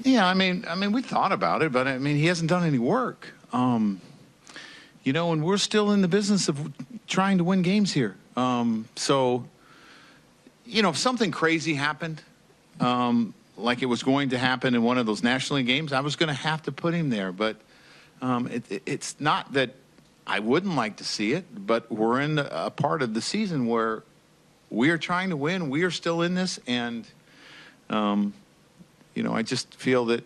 Yeah, we thought about it, but he hasn't done any work. And we're still in the business of trying to win games here. So, if something crazy happened, like it was going to happen in one of those National League games, I was going to have to put him there. But it's not that I wouldn't like to see it, but we're in a part of the season where we are trying to win. We are still in this, and I just feel that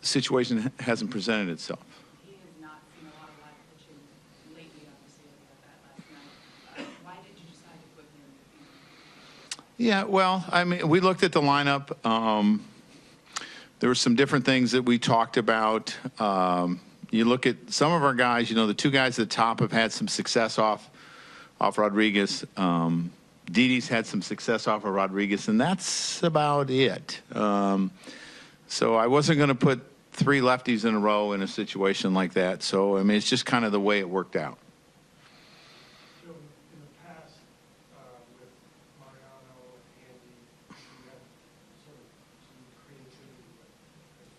the situation hasn't presented itself. He has not seen a lot of live pitching lately, obviously, like that last night. Why did you decide to put him in? Yeah, well, we looked at the lineup. There were some different things that we talked about. You look at some of our guys, the two guys at the top have had some success off Rodriguez. Didi's had some success off of Rodriguez, and that's about it. So I wasn't going to put three lefties in a row in a situation like that. So, it's just kind of the way it worked out. So in the past, with Mariano and Andy, you had sort of some creativity with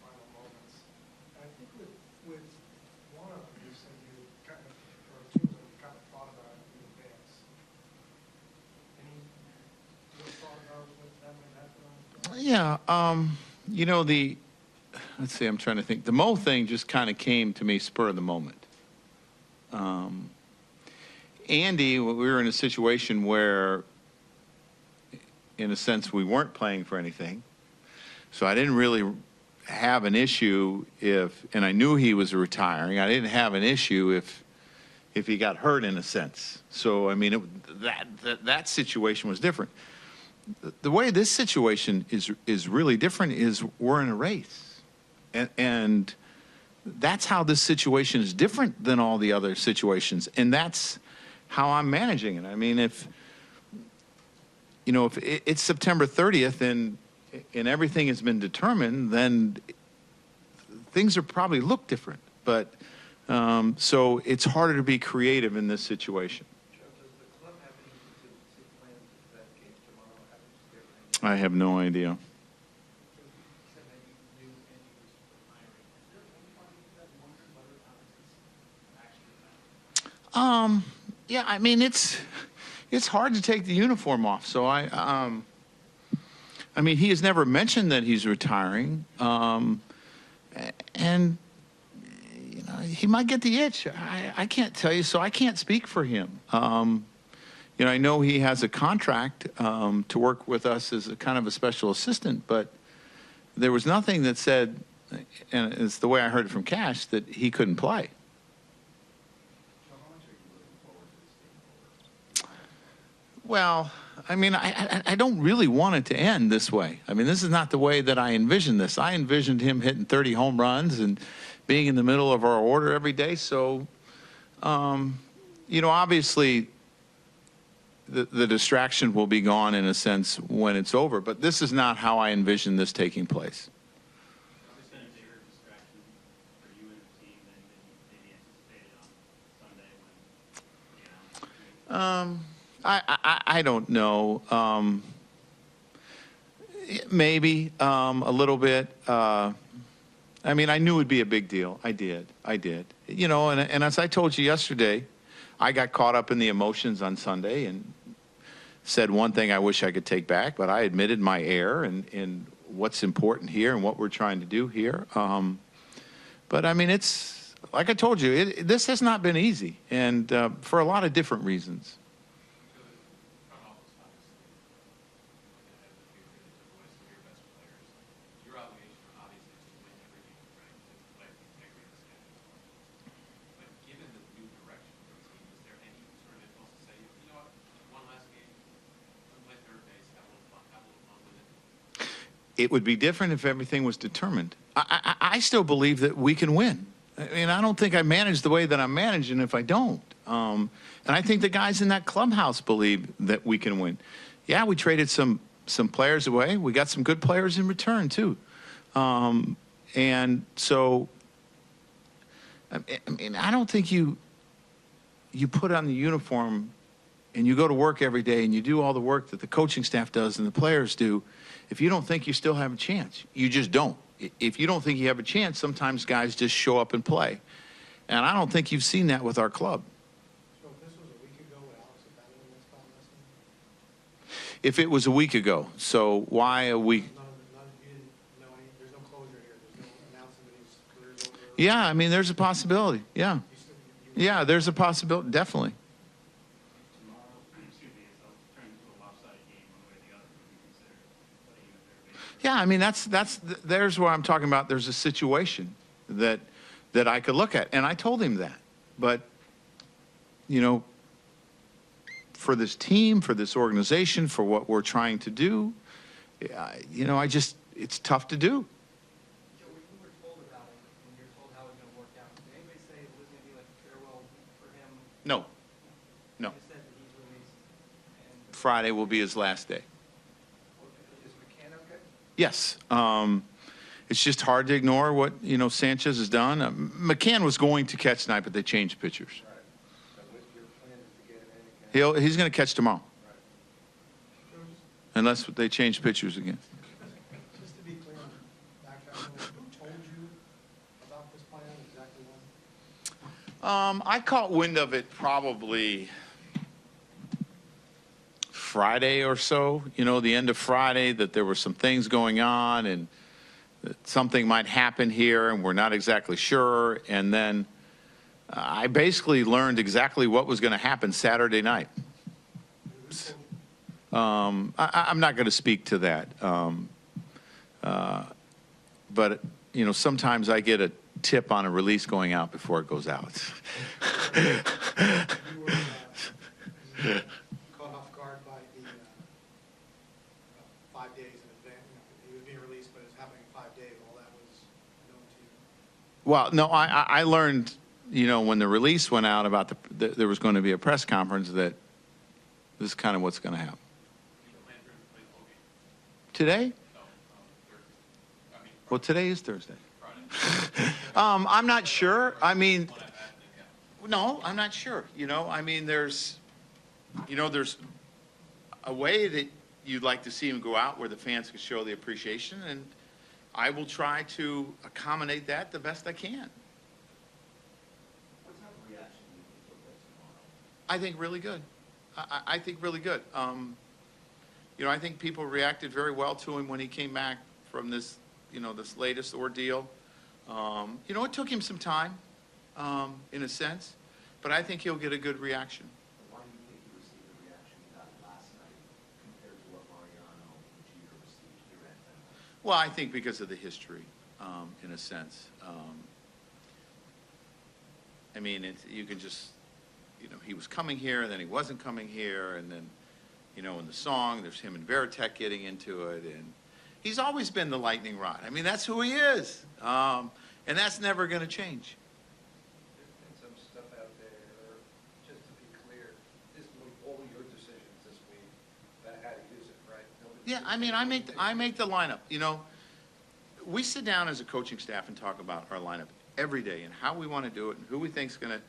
final moments. And I think with one of them, you said you kind of, or two of them, you kind of thought about it in advance. Any real thought about what that might happen? Yeah, let's see, I'm trying to think. The Mo thing just kind of came to me spur of the moment. Andy, we were in a situation where, in a sense, we weren't playing for anything. So I didn't really have an issue and I knew he was retiring. I didn't have an issue if he got hurt, in a sense. So, that situation was different. The way this situation is really different is we're in a race. And that's how this situation is different than all the other situations. And that's how I'm managing it. If it's September 30th and everything has been determined, then things are probably look different. But so it's harder to be creative in this situation. I have no idea. Yeah, it's hard to take the uniform off. So he has never mentioned that he's retiring, and he might get the itch. I can't tell you, so I can't speak for him. I know he has a contract to work with us as a kind of a special assistant, but there was nothing that said, and it's the way I heard it from Cash, that he couldn't play. Well, I don't really want it to end this way. This is not the way that I envisioned this. I envisioned him hitting 30 home runs and being in the middle of our order every day. So, obviously, the distraction will be gone, in a sense, when it's over. But this is not how I envisioned this taking place. I don't know. Maybe a little bit. I knew it would be a big deal. I did. And as I told you yesterday, I got caught up in the emotions on Sunday and said one thing I wish I could take back, but I admitted my error and what's important here and what we're trying to do here. But it's like I told you, this has not been easy, and for a lot of different reasons. It would be different if everything was determined. I still believe that we can win. I don't think I manage the way that I'm managing if I don't. And I think the guys in that clubhouse believe that we can win. Yeah, we traded some players away. We got some good players in return, too. And so, I don't think you put on the uniform and you go to work every day and you do all the work that the coaching staff does and the players do if you don't think you still have a chance. You just don't. if you don't think you have a chance, sometimes guys just show up and play. And I don't think you've seen that with our club. So if this was a week ago, would Alex have gotten in this spot listening? If it was a week ago, so why a week? You didn't know any, there's no closure here, there's no announcement that his career's over. Yeah, I mean, there's a possibility. Yeah. Yeah, there's a possibility, definitely. Tomorrow, excuse me, it's turning into a lopsided game one way or the other. Would you consider putting him at third base? Yeah, I mean, there's where I'm talking about. There's a situation that I could look at, and I told him that. But, you know, for this team, for this organization, for what we're trying to do, you know, it's tough to do. Joe, when you were told about it, and you're told how it was going to work out, did anybody say it was going to be like a farewell for him? No, no. You just said that he's released, and Friday will be his last day. is McCann okay? Yes. It's just hard to ignore what, you know, Sanchez has done. McCann was going to catch tonight, but they changed pitchers. Right. So what's your plan is to get him in again? He's going to catch tomorrow, Right. So unless they change pitchers again. just to be clear, who told you about this plan, exactly when? I caught wind of it probably Friday or so, you know, the end of Friday, that there were some things going on and that something might happen here and we're not exactly sure. And then I basically learned exactly what was going to happen Saturday night. I'm not going to speak to that. But, you know, sometimes I get a tip on a release going out before it goes out. You were caught off guard by the 5 days in advance. He was being released, but it was happening in 5 days. All that was known to you. Well, no, I learned, you know, when the release went out about there was going to be a press conference that this is kind of what's going to happen. Today? Well, today is Thursday. I'm not sure. I mean, no, I'm not sure. You know, I mean, there's a way that you'd like to see him go out where the fans can show the appreciation, and I will try to accommodate that the best I can. What type of reaction do you think you'll get tomorrow? I think really good. I think really good. You know, I think people reacted very well to him when he came back from this, you know, this latest ordeal. You know, it took him some time, in a sense, but I think he'll get a good reaction. Why do you think you received the reaction you got last night compared to what Mariano and Jeter received here at Fenway? Well, I think because of the history, in a sense. I mean, you can just, you know, he was coming here, and then he wasn't coming here, and then, you know, in the song, there's him and Veritek getting into it, and he's always been the lightning rod. I mean, that's who he is, and that's never going to change. There's been some stuff out there, just to be clear, this was all your decisions this week, about how to use it, right? Yeah, I mean, I make the lineup. You know, we sit down as a coaching staff and talk about our lineup every day and how we want to do it and who we think's going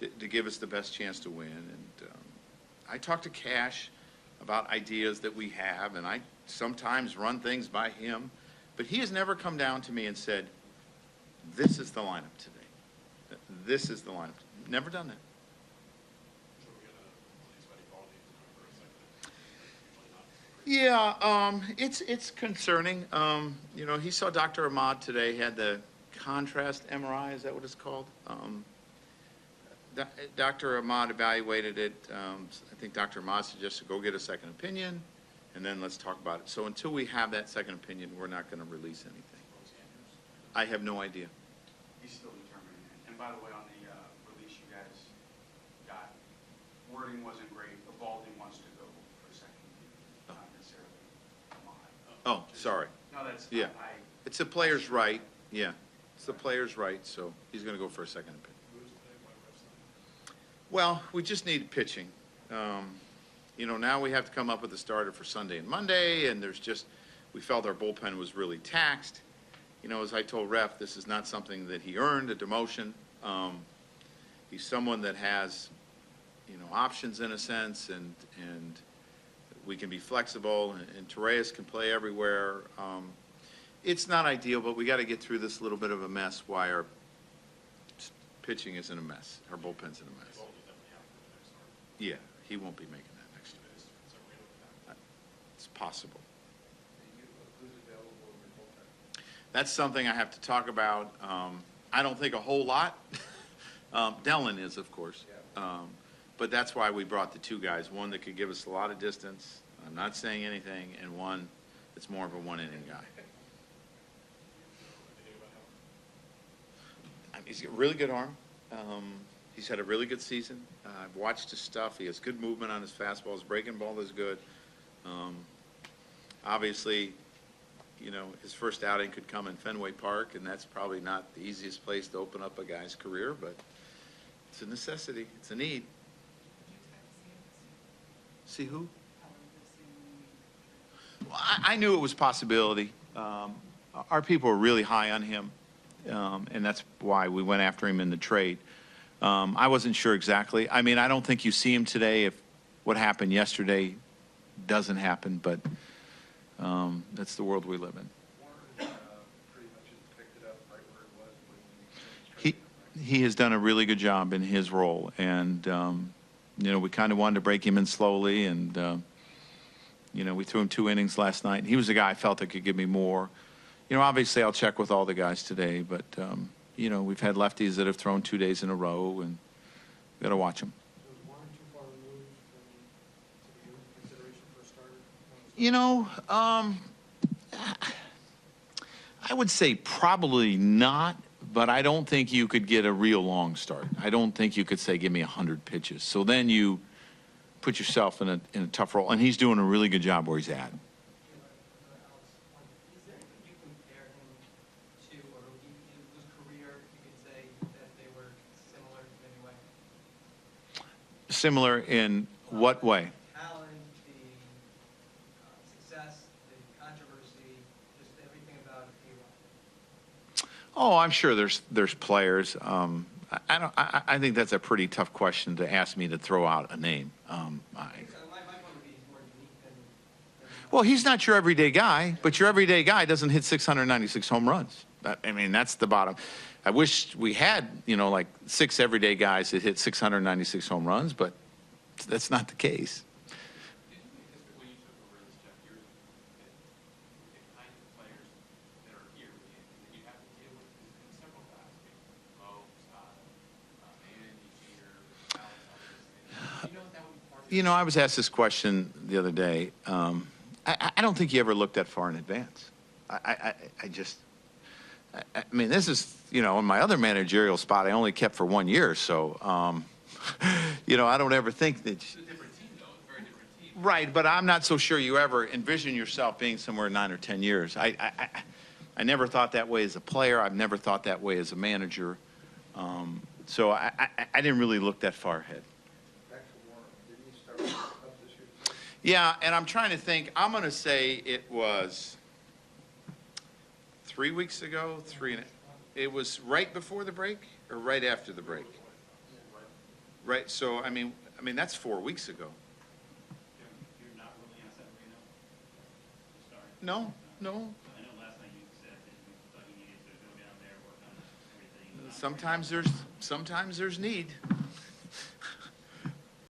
to give us the best chance to win. And I talk to Cash about ideas that we have, and I sometimes run things by him, but he has never come down to me and said, "This is the lineup today. This is the lineup." Never done that. Yeah, it's concerning. You know, he saw Dr. Ahmad today. He had the contrast MRI. Is that what it's called? Dr. Ahmad evaluated it. I think Dr. Ahmad suggested go get a second opinion, and then let's talk about it. So until we have that second opinion, we're not going to release anything. I have no idea. He's still determining it. And by the way, on the release you guys got, wording wasn't great. Evaldi wants to go for second, not necessarily Ahmad. Oh, sorry. No, that's, Yeah. It's the player's right. Yeah, it's the player's right, so he's going to go for a second opinion. Well, we just need pitching. You know, now we have to come up with a starter for Sunday and Monday, and we felt our bullpen was really taxed. You know, as I told Ref, this is not something that he earned, a demotion. He's someone that has, you know, options in a sense, and we can be flexible, and Torreyes can play everywhere. It's not ideal, but we got to get through this little bit of a mess while our pitching is in a mess. Our bullpen's in a mess. Yeah, he won't be making that next year. It's possible. Who's available in the bullpen? That's something I have to talk about. I don't think a whole lot. Dellin is, of course. Yeah. But that's why we brought the two guys, one that could give us a lot of distance, I'm not saying anything, and one that's more of a one-inning guy. He's got a really good arm. He's had a really good season. I've watched his stuff. He has good movement on his fastball. His breaking ball is good. Obviously, you know, his first outing could come in Fenway Park, and that's probably not the easiest place to open up a guy's career, but it's a necessity. It's a need. Would you expect to see him this See year? who? How would you see him? Well, I knew it was a possibility. Our people were really high on him, and that's why we went after him in the trade. I wasn't sure exactly. I mean, I don't think you see him today if what happened yesterday doesn't happen, but that's the world we live in. Warren pretty much has picked it up right where it was when he finished. He has done a really good job in his role, and you know, we kind of wanted to break him in slowly, and you know, we threw him 2 innings last night. He was a guy I felt that could give me more. You know, obviously I'll check with all the guys today, but you know, we've had lefties that have thrown 2 days in a row, and we got to watch them. So is Warren too far removed from, to be consideration for a starter? You know, I would say probably not, but I don't think you could get a real long start. I don't think you could say, give me 100 pitches. So then you put yourself in a tough role, and he's doing a really good job where he's at. Is there anything you compare him to, or in his career, you could say that they were similar in any way? Similar in what way? Talent, the success, the controversy, just everything about A-Rod. Oh, I'm sure there's players. I think that's a pretty tough question to ask me to throw out a name. So my point would be he's more unique than Well, he's not your everyday guy, but your everyday guy doesn't hit 696 home runs. I mean, that's the bottom. I wish we had, you know, like 6 everyday guys that hit 696 home runs, but that's not the case. Did you anticipate when you took over this job years ago, the kind of players that are here that you have to deal with several guys, Mo, Scott, Andy, Jeter, Alex, all these things? Do you know if that would be part of You know, I was asked this question the other day. I don't think you ever looked that far in advance. I mean, this is, you know, in my other managerial spot, I only kept for 1 year. So, you know, I don't ever think that. It's a different team, though. It's a very different team. Right, but I'm not so sure you ever envision yourself being somewhere 9 or 10 years. I never thought that way as a player. I've never thought that way as a manager. So I didn't really look that far ahead. Back to Warren, didn't he start with the Cubs this year? Yeah, and I'm trying to think. I'm going to say it was 3 weeks ago. It was right before the break or right after the break. Right. So I mean that's 4 weeks ago. You're not ruling out San Marino? Sorry. No. I know last night you said that you thought you needed to go down there, work on everything. Sometimes there's need.